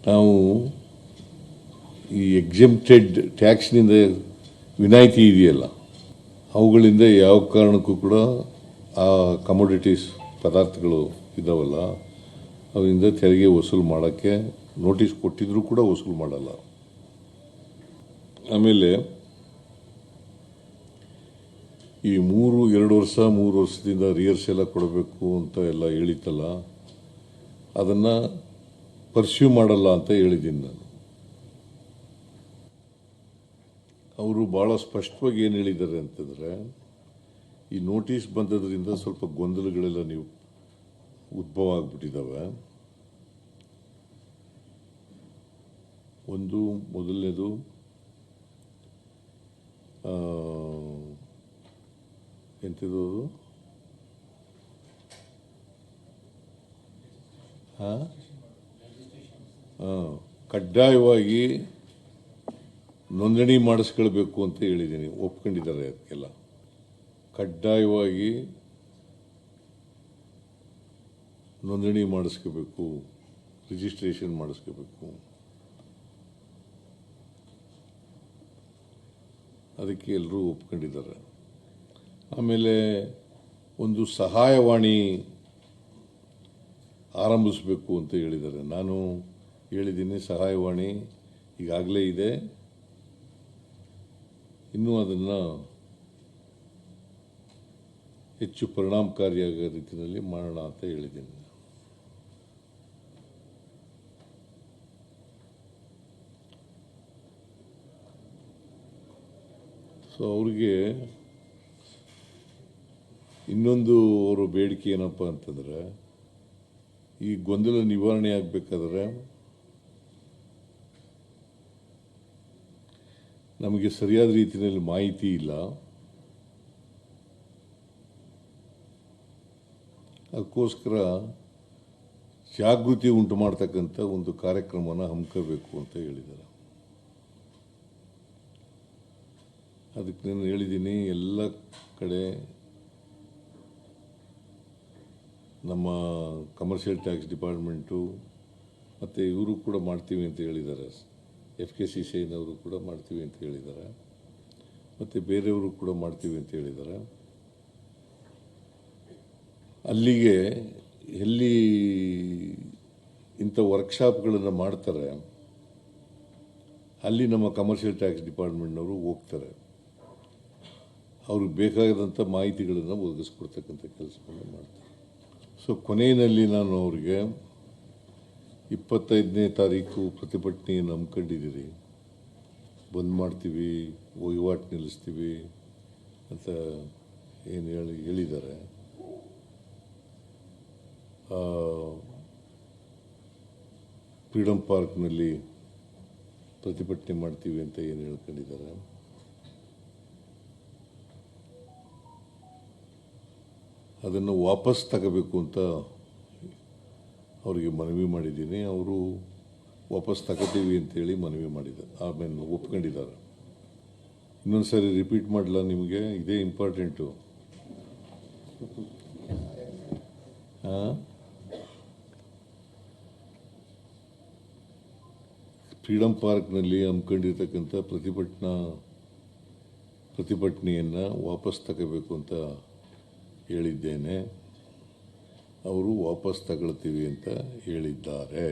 ನಾವು ಈ ಎಕ್ಸೆಂಪ್ಟೆಡ್ ಟ್ಯಾಕ್ಸ್ನಿಂದ ವಿನಾಯಿತಿ ಇದೆಯಲ್ಲ, ಅವುಗಳಿಂದ ಯಾವ ಕಾರಣಕ್ಕೂ ಕೂಡ ಆ ಕಮೋಡಿಟೀಸ್ ಪದಾರ್ಥಗಳು ಇದಾವಲ್ಲ ಅವರಿಂದ ತೆರಿಗೆ ವಸೂಲು ಮಾಡೋಕ್ಕೆ ನೋಟಿಸ್ ಕೊಟ್ಟಿದ್ರೂ ಕೂಡ ವಸೂಲು ಮಾಡಲ್ಲ. ಆಮೇಲೆ ಈ 2 ವರ್ಷ 3 ವರ್ಷದಿಂದ ರಿಯರ್ಸ್ ಎಲ್ಲ ಕೊಡಬೇಕು ಅಂತ ಎಲ್ಲ ಹೇಳಿತ್ತಲ್ಲ, ಅದನ್ನು ಪರ್ಸ್ಯೂ ಮಾಡಲ್ಲ ಅಂತ ಹೇಳಿದ್ದೀನಿ ನಾನು. ಅವರು ಭಾಳ ಸ್ಪಷ್ಟವಾಗಿ ಏನು ಹೇಳಿದ್ದಾರೆ ಅಂತಂದರೆ, ಈ ನೋಟಿಸ್ ಬಂದದ್ರಿಂದ ಸ್ವಲ್ಪ ಗೊಂದಲಗಳೆಲ್ಲ ನೀವು ಉದ್ಭವ ಆಗಿಬಿಟ್ಟಿದ್ದಾವೆ. ಮೊದಲನೇದು ಎಂಥದ್ದು ಕಡ್ಡಾಯವಾಗಿ ನೋಂದಣಿ ಮಾಡಿಸ್ಕೊಳ್ಬೇಕು ಅಂತ ಹೇಳಿದ್ದೀನಿ, ಒಪ್ಕೊಂಡಿದ್ದಾರೆ. ಅದಕ್ಕೆಲ್ಲ ಕಡ್ಡಾಯವಾಗಿ ನೋಂದಣಿ ಮಾಡಿಸ್ಕೋಬೇಕು, ರಿಜಿಸ್ಟ್ರೇಷನ್ ಮಾಡಿಸ್ಕೋಬೇಕು. ಅದಕ್ಕೆ ಎಲ್ಲರೂ ಒಪ್ಕೊಂಡಿದ್ದಾರೆ. ಆಮೇಲೆ ಒಂದು ಸಹಾಯವಾಣಿ ಆರಂಭಿಸಬೇಕು ಅಂತ ಹೇಳಿದ್ದಾರೆ. ನಾನು ಹೇಳಿದ್ದೀನಿ, ಸಹಾಯವಾಣಿ ಈಗಾಗಲೇ ಇದೆ, ಇನ್ನೂ ಅದನ್ನು ಹೆಚ್ಚು ಪರಿಣಾಮಕಾರಿಯಾದ ರೀತಿಯಲ್ಲಿ ಮಾಡೋಣ ಅಂತ ಹೇಳಿದ್ದೀನಿ. ಸೊ ಅವ್ರಿಗೆ ಇನ್ನೊಂದು ಅವರ ಬೇಡಿಕೆ ಏನಪ್ಪ ಅಂತಂದರೆ, ಈ ಗೊಂದಲ ನಿವಾರಣೆ ಆಗಬೇಕಾದ್ರೆ ನಮಗೆ ಸರಿಯಾದ ರೀತಿಯಲ್ಲಿ ಮಾಹಿತಿ ಇಲ್ಲ. ಅದಕ್ಕೋಸ್ಕರ ಜಾಗೃತಿ ಉಂಟು ಮಾಡ್ತಕ್ಕಂಥ ಒಂದು ಕಾರ್ಯಕ್ರಮನ ಹಮ್ಮಿಕೋಬೇಕು ಅಂತ ಹೇಳಿದ್ದಾರೆ. ಅದಕ್ಕೆ ನಾನು ಹೇಳಿದ್ದೀನಿ, ಎಲ್ಲ ಕಡೆ ನಮ್ಮ ಕಮರ್ಷಿಯಲ್ ಟ್ಯಾಕ್ಸ್ ಡಿಪಾರ್ಟ್ಮೆಂಟು ಮತ್ತು ಇವರು ಕೂಡ ಮಾಡ್ತೀವಿ ಅಂತ ಹೇಳಿದ್ದಾರೆ. FKCCIನವರು ಕೂಡ ಮಾಡ್ತೀವಿ ಅಂತ ಹೇಳಿದ್ದಾರೆ, ಮತ್ತು ಬೇರೆಯವರು ಕೂಡ ಮಾಡ್ತೀವಿ ಅಂತ ಹೇಳಿದ್ದಾರೆ. ಅಲ್ಲಿಗೆ ಎಲ್ಲಿ ಇಂಥ ವರ್ಕ್ಶಾಪ್ಗಳನ್ನು ಮಾಡ್ತಾರೆ ಅಲ್ಲಿ ನಮ್ಮ ಕಮರ್ಷಿಯಲ್ ಟ್ಯಾಕ್ಸ್ ಡಿಪಾರ್ಟ್ಮೆಂಟ್ನವರು ಹೋಗ್ತಾರೆ, ಅವ್ರಿಗೆ ಬೇಕಾದಂಥ ಮಾಹಿತಿಗಳನ್ನು ಒದಗಿಸ್ಕೊಡ್ತಕ್ಕಂಥ ಕೆಲಸವನ್ನು ಮಾಡ್ತಾರೆ. ಸೊ ಕೊನೆಯಲ್ಲಿ ನಾನು ಅವ್ರಿಗೆ 25ನೇ ತಾರೀಕು ಪ್ರತಿಭಟನೆಯನ್ನು ಹಮ್ಮಿಕೊಂಡಿದ್ದೀರಿ, ಬಂದ್ ಮಾಡ್ತೀವಿ, ವಹಿವಾಟು ನಿಲ್ಲಿಸ್ತೀವಿ ಅಂತ ಏನು ಹೇಳಿದ್ದಾರೆ. ಫ್ರೀಡಮ್ ಪಾರ್ಕ್ನಲ್ಲಿ ಪ್ರತಿಭಟನೆ ಮಾಡ್ತೀವಿ ಅಂತ ಏನು ಹೇಳ್ಕೊಂಡಿದ್ದಾರೆ. ಅದನ್ನು ವಾಪಸ್ ತಗೋಬೇಕು ಅಂತ ಅವರಿಗೆ ಮನವಿ ಮಾಡಿದ್ದೀನಿ. ಅವರು ವಾಪಸ್ ತಗೋತೀವಿ ಅಂತೇಳಿ ಮನವಿ ಮಾಡಿದ್ದಾರೆ, ಆಮೇಲೆ ಒಪ್ಕೊಂಡಿದ್ದಾರೆ. ಇನ್ನೊಂದು ಸಾರಿ ರಿಪೀಟ್ ಮಾಡಲ್ಲ ನಿಮಗೆ, ಇದೇ ಇಂಪಾರ್ಟೆಂಟು. ಫ್ರೀಡಮ್ ಪಾರ್ಕ್ನಲ್ಲಿ ಹಮ್ಮಿಕೊಂಡಿರ್ತಕ್ಕಂಥ ಪ್ರತಿಭಟನೆಯನ್ನು ವಾಪಸ್ ತಗೋಬೇಕು ಅಂತ ಹೇಳಿದ್ದೇನೆ. ಅವರು ವಾಪಸ್ ತಗೊಳ್ತೀವಿ ಅಂತ ಹೇಳಿದ್ದಾರೆ.